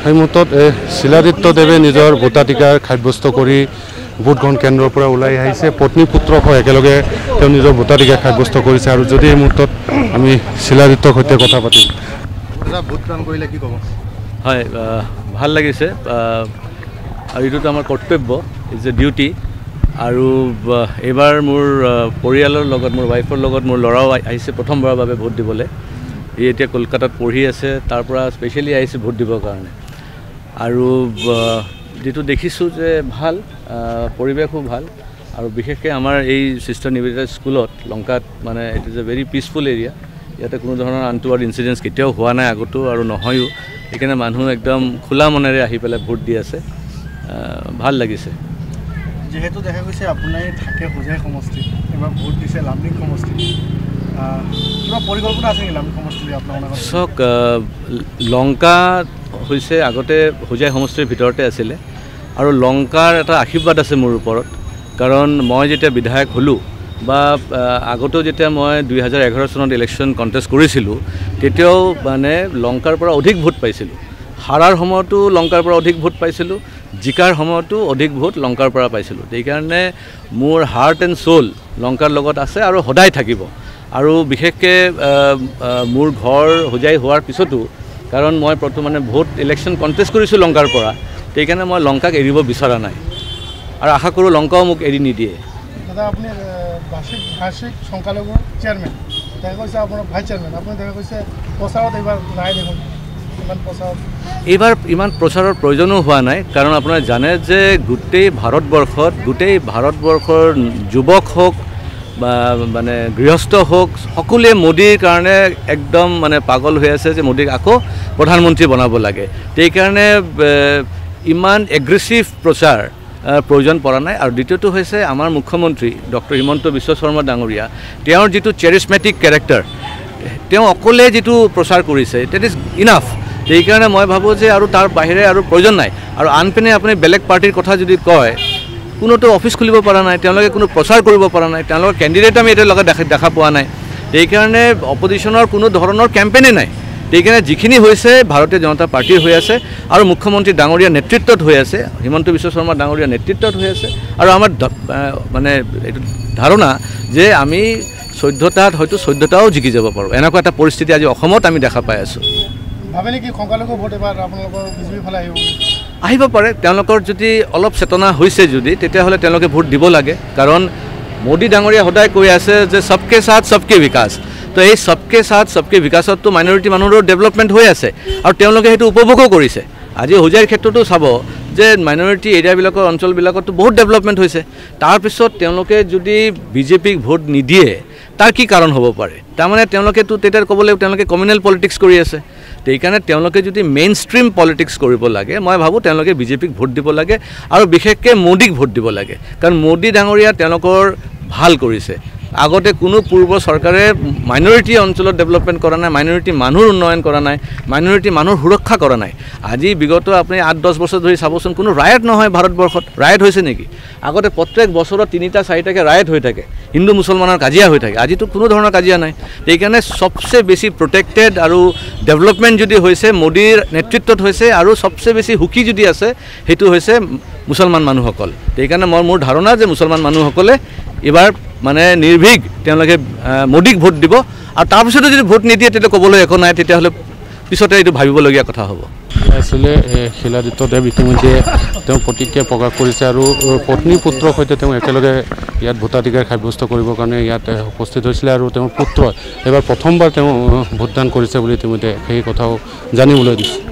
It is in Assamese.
এই মুহূৰ্তত শিলাদিত্যদেৱে নিজৰ ভোটাধিকাৰ সাব্যস্ত কৰি ভোটগ্ৰহণ কেন্দ্ৰৰ পৰা ওলাই আহিছে পত্নী পুত্ৰক একেলগে তেওঁ নিজৰ ভোটাধিকাৰ সাব্যস্ত কৰিছে আৰু যদি এই মুহূৰ্তত আমি শিলাদিত্যৰ সৈতে কথা পাতিম ভোটদান কৰিলে কি ক'ব হয় ভাল লাগিছে আৰু এইটোতো আমাৰ কৰ্তব্য ইজ এ ডিউটি আৰু এইবাৰ মোৰ পৰিয়ালৰ লগত মোৰ ৱাইফৰ লগত মোৰ ল'ৰাও আহিছে প্ৰথমবাৰৰ বাবে ভোট দিবলৈ ই এতিয়া কলকাতাত পঢ়ি আছে তাৰ পৰা স্পেচিয়েলি আহিছে ভোট দিবৰ কাৰণে আৰু যেটো দেখিছোঁ যে ভাল পৰিৱেশো ভাল আৰু বিশেষকৈ আমাৰ এই চিষ্টাৰ নিবেদিতা স্কুলত লংকাত মানে it is a very peaceful area ইয়াতে কোনো ধৰণৰ আনটোৱাৰ্ড ইনচিডেন্টছ কেতিয়াও হোৱা নাই আগতো আৰু নহয়ও সেইকাৰণে মানুহ একদম খোলা মনেৰে আহি পেলাই ভোট দি আছে ভাল লাগিছে যেহেতু দেখা গৈছে আপোনাৰ থাকে হোজাই সমষ্টি এবাৰ ভোট দিছে লামডিং সমষ্টি কিবা পৰিকল্পনা আছে নেকি লামডিং সমষ্টি আপোনাৰ চাওক লংকা হৈছে আগতে হোজাই সমষ্টিৰ ভিতৰতে আছিলে আৰু লংকাৰ এটা আশীৰ্বাদ আছে মোৰ ওপৰত কাৰণ মই যেতিয়া বিধায়ক হ'লোঁ বা আগতেও যেতিয়া মই 2011 চনত ইলেকশ্যন কণ্টেষ্ট কৰিছিলোঁ তেতিয়াও মানে লংকাৰ পৰা অধিক ভোট পাইছিলোঁ হাৰাৰ সময়তো লংকাৰ পৰা অধিক ভোট পাইছিলোঁ জিকাৰ সময়তো অধিক ভোট লংকাৰ পৰা পাইছিলোঁ সেইকাৰণে মোৰ হাৰ্ট এণ্ড সোল লংকাৰ লগত আছে আৰু সদায় থাকিব আৰু বিশেষকৈ মোৰ ঘৰ হোজাই হোৱাৰ পিছতো কাৰণ মই মানে ভোট ইলেকশ্যন কণ্টেষ্ট কৰিছোঁ লংকাৰ পৰা সেইকাৰণে মই লংকাক এৰিব বিচৰা নাই আৰু আশা কৰোঁ লংকাও মোক এৰি নিদিয়ে দাদা আপুনি ভাষিক সংখ্যালঘুৰ চেয়াৰমেন দেখা গৈছে আপোনাৰ ভাইচ চেয়াৰমেন আপুনি দেখা গৈছে প্ৰচাৰত এইবাৰ নাই দেখোন এইবাৰ ইমান প্ৰচাৰৰ প্ৰয়োজনো হোৱা নাই কাৰণ আপোনাৰ জানে যে গোটেই ভাৰতবৰ্ষৰ যুৱক হওক বা মানে গৃহস্থ হওক সকলোৱে মোদীৰ কাৰণে একদম মানে পাগল হৈ আছে যে মোদীক আকৌ প্ৰধানমন্ত্ৰী বনাব লাগে সেইকাৰণে ইমান এগ্ৰেছিভ প্ৰচাৰ প্ৰয়োজন পৰা নাই আৰু দ্বিতীয়টো হৈছে আমাৰ মুখ্যমন্ত্ৰী ডক্টৰ হিমন্ত বিশ্ব শৰ্মা ডাঙৰীয়া তেওঁৰ যিটো চেৰিছমেটিক কেৰেক্টাৰ তেওঁ অকলে যিটো প্ৰচাৰ কৰিছে ডেট ইজ ইনাফ সেইকাৰণে মই ভাবোঁ যে আৰু তাৰ বাহিৰে আৰু প্ৰয়োজন নাই আৰু আনপিনে আপুনি বেলেগ পাৰ্টিৰ কথা যদি কয় কোনোতো অফিচ খুলিব পৰা নাই তেওঁলোকে কোনো প্ৰচাৰ কৰিব পৰা নাই তেওঁলোকৰ কেণ্ডিডেট আমি এতিয়ালৈকে দেখা পোৱা নাই সেইকাৰণে অপজিশ্যনৰ কোনো ধৰণৰ কেম্পেইনে নাই সেইকাৰণে যিখিনি হৈছে ভাৰতীয় জনতা পাৰ্টিৰ হৈ আছে আৰু মুখ্যমন্ত্ৰী ডাঙৰীয়া নেতৃত্বত হৈ আছে হিমন্ত বিশ্ব শৰ্মা ডাঙৰীয়া নেতৃত্বত হৈ আছে আৰু আমাৰ মানে এইটো ধাৰণা যে আমি 14টাত হয়তো 14টাও জিকি যাব পাৰোঁ এনেকুৱা এটা পৰিস্থিতি আজি অসমত আমি দেখা পাই আছোঁ ভাবে নেকি সংখ্যালঘু ভোট এবাৰ আপোনালোকৰ বিজেপিৰ ফালে আহিব পাৰে তেওঁলোকৰ যদি অলপ চেতনা হৈছে যদি তেতিয়াহ'লে তেওঁলোকে ভোট দিব লাগে কাৰণ মোদী ডাঙৰীয়া সদায় কৈ আছে যে সবকে সাথ সবকে বিকাশ তো এই সবকে সাথ সবকে বিকাশততো মাইনৰিটি মানুহৰ ডেভেলপমেণ্ট হৈ আছে আৰু তেওঁলোকে সেইটো উপভোগো কৰিছে আজি হোজাইৰ ক্ষেত্ৰতো চাব যে মাইনৰিটি এৰিয়াবিলাকৰ অঞ্চলবিলাকতো বহুত ডেভেলপমেণ্ট হৈছে তাৰপিছত তেওঁলোকে যদি বিজেপিক ভোট নিদিয়ে তাৰ কি কাৰণ হ'ব পাৰে তাৰমানে তেওঁলোকেতো তেতিয়া ক'বলৈ তেওঁলোকে কমিউনেল পলিটিক্স কৰি আছে সেইকাৰণে তেওঁলোকে যদি মেইন ষ্ট্ৰীম পলিটিক্স কৰিব লাগে মই ভাবোঁ তেওঁলোকে বিজেপিক ভোট দিব লাগে আৰু বিশেষকৈ মোদীক ভোট দিব লাগে কাৰণ মোদী ডাঙৰীয়া তেওঁলোকৰ ভাল কৰিছে আগতে কোনো পূৰ্ব চৰকাৰে মাইনৰিটি অঞ্চলত ডেভেলপমেণ্ট কৰা নাই মাইনৰিটি মানুহৰ উন্নয়ন কৰা নাই মাইনৰিটি মানুহৰ সুৰক্ষা কৰা নাই আজি বিগত আপুনি 8-10 বছৰ ধৰি চাবচোন কোনো ৰায়ট নহয় ভাৰতবৰ্ষত ৰায়ট হৈছে নেকি আগতে প্ৰত্যেক বছৰত 3টা-4টাকৈ ৰায়ট হৈ থাকে হিন্দু মুছলমানৰ কাজিয়া হৈ থাকে আজিতো কোনো ধৰণৰ কাজিয়া নাই সেইকাৰণে সবচে বেছি প্ৰটেক্টেড আৰু ডেভেলপমেণ্ট যদি হৈছে মোদীৰ নেতৃত্বত হৈছে আৰু সবচে বেছি সুখী যদি আছে সেইটো হৈছে মুছলমান মানুহসকল সেইকাৰণে মোৰ ধাৰণা যে মুছলমান মানুহসকলে এবাৰ মানে নিৰ্ভীক তেওঁলোকে মোদীক ভোট দিব আৰু তাৰপিছতো যদি ভোট নিদিয়ে তেতিয়া ক'বলৈ একো নাই তেতিয়াহ'লে পিছতে এইটো ভাবিবলগীয়া কথা হ'ব আছিলে শিলাদিত্যদেৱ ইতিমধ্যে তেওঁ প্ৰতিক্ৰিয়া প্ৰকাশ কৰিছে আৰু পত্নী পুত্ৰৰ সৈতে তেওঁ একেলগে ইয়াত ভোটাধিকাৰ সাব্যস্ত কৰিবৰ কাৰণে ইয়াত উপস্থিত হৈছিলে আৰু তেওঁৰ পুত্ৰ এবাৰ প্ৰথমবাৰ তেওঁ ভোটদান কৰিছে বুলি ইতিমধ্যে সেই কথাও জানিবলৈ দিছে